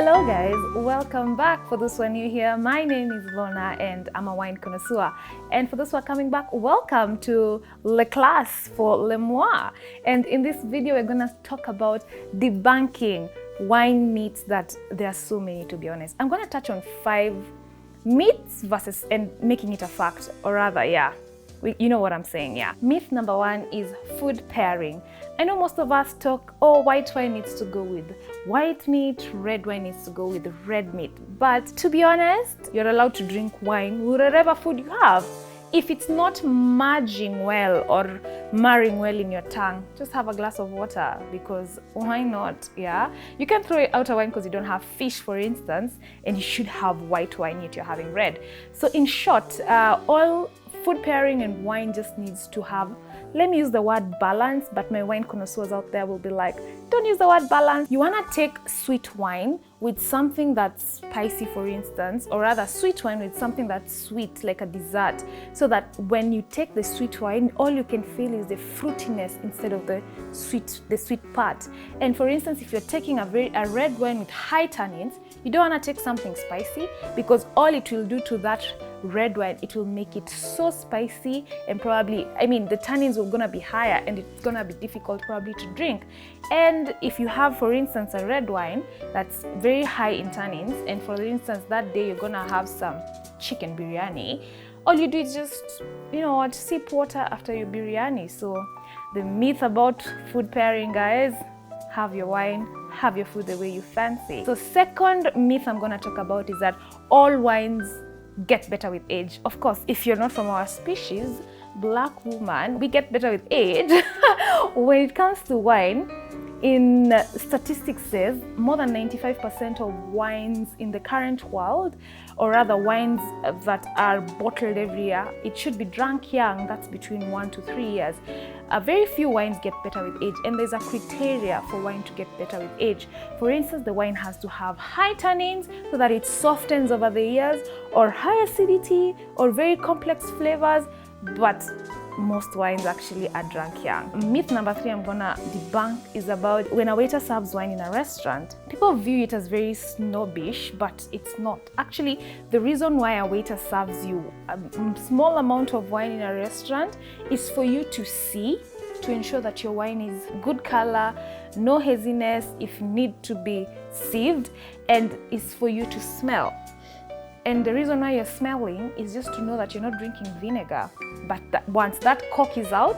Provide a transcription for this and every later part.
Hello guys, welcome back. For those who are new here, my name is Lorna and I'm a wine connoisseur. And for those who are coming back, welcome to Le Class for Le Moi. And in this video, we're gonna talk about debunking wine myths that there are so many, to be honest. I'm gonna touch on 5 myths versus and making it a fact, or rather, you know what I'm saying, yeah. Myth number 1 is food pairing. I know most of us talk, oh, white wine needs to go with white meat, red wine needs to go with red meat. But to be honest, you're allowed to drink wine with whatever food you have. If it's not merging well or marrying well in your tongue, just have a glass of water, because why not, yeah? You can throw out a wine because you don't have fish, for instance, and you should have white wine yet you're having red. So in short, all food pairing and wine just needs to have, let me use the word balance, but my wine connoisseurs out there will be like, don't use the word balance. You wanna take sweet wine with something that's spicy, for instance, or rather sweet wine with something that's sweet, like a dessert, so that when you take the sweet wine, all you can feel is the fruitiness instead of the sweet part. And for instance, if you're taking a red wine with high tannins, you don't wanna take something spicy, because all it will do to that red wine, it will make it so spicy, and probably, the tannins are gonna be higher and it's gonna be difficult probably to drink. And if you have, for instance, a red wine that's very high in tannins, and for instance that day you're gonna have some chicken biryani, all you do is just, sip water after your biryani. So the myth about food pairing, guys, have your wine, have your food the way you fancy. So second myth I'm gonna talk about is that all wines get better with age. Of course, if you're not from our species, black woman, we get better with age. When it comes to wine, in statistics says more than 95% of wines in the current world, or rather wines that are bottled every year, it should be drunk young. That's between 1 to 3 years. Very few wines get better with age, and there's a criteria for wine to get better with age. For instance, the wine has to have high tannins so that it softens over the years, or high acidity, or very complex flavors, but most wines actually are drunk young. Myth number 3 I'm gonna debunk is about when a waiter serves wine in a restaurant. People view it as very snobbish, but it's not. Actually, the reason why a waiter serves you a small amount of wine in a restaurant is for you to see, to ensure that your wine is good color, no haziness if need to be sieved, and is for you to smell. And the reason why you're smelling is just to know that you're not drinking vinegar. But once that cork is out,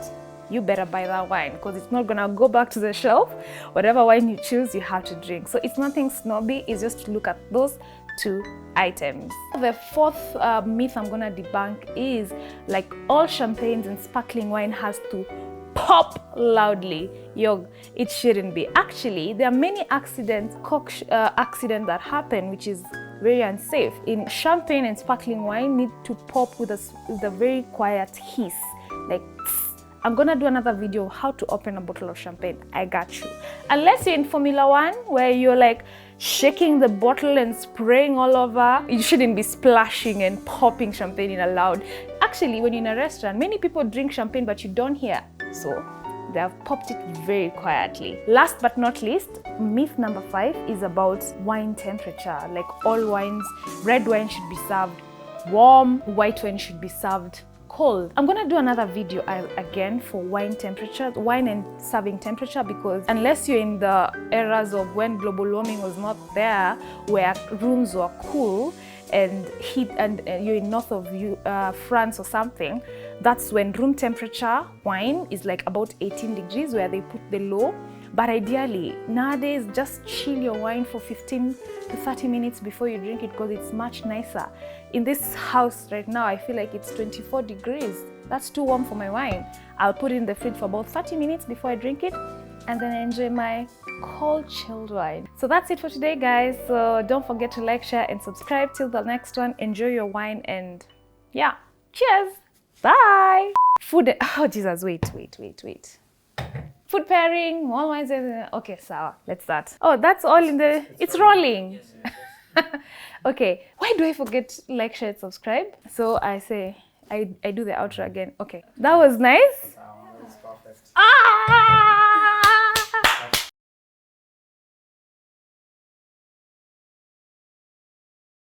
you better buy that wine, because it's not gonna go back to the shelf. Whatever wine you choose, you have to drink. So it's nothing snobby, it's just to look at those 2 items. The 4th myth I'm gonna debunk is like all champagnes and sparkling wine has to pop loudly. It shouldn't be. Actually, there are many accidents that happen, which is very unsafe. In champagne and sparkling wine need to pop with a very quiet hiss, like tss. I'm gonna do another video how to open a bottle of champagne. I got you. Unless you're in Formula 1 where you're like shaking the bottle and spraying all over, you shouldn't be splashing and popping champagne in a loud. Actually, when you're in a restaurant, many people drink champagne but you don't hear. So they have popped it very quietly. Last but not least, myth number 5 is about wine temperature. Like all wines, red wine should be served warm, white wine should be served cold. I'm gonna do another video again for wine temperature, wine and serving temperature, because unless you're in the eras of when global warming was not there, where rooms were cool and heat, and you're in north of France or something, that's when room temperature wine is like about 18 degrees where they put the low. But ideally, nowadays, just chill your wine for 15 to 30 minutes before you drink it, because it's much nicer. In this house right now, I feel like it's 24 degrees. That's too warm for my wine. I'll put it in the fridge for about 30 minutes before I drink it, and then I enjoy my cold chilled wine. So that's it for today, guys. So don't forget to like, share, and subscribe. Till the next one, enjoy your wine, and yeah, cheers. Bye. Food. Oh Jesus! Wait. Food pairing, all wines. Okay, so let's start. Oh, that's all in the. It's rolling. Okay. Why do I forget like, share, subscribe? So I say I do the outro again. Okay. That was nice. That was perfect. Ah!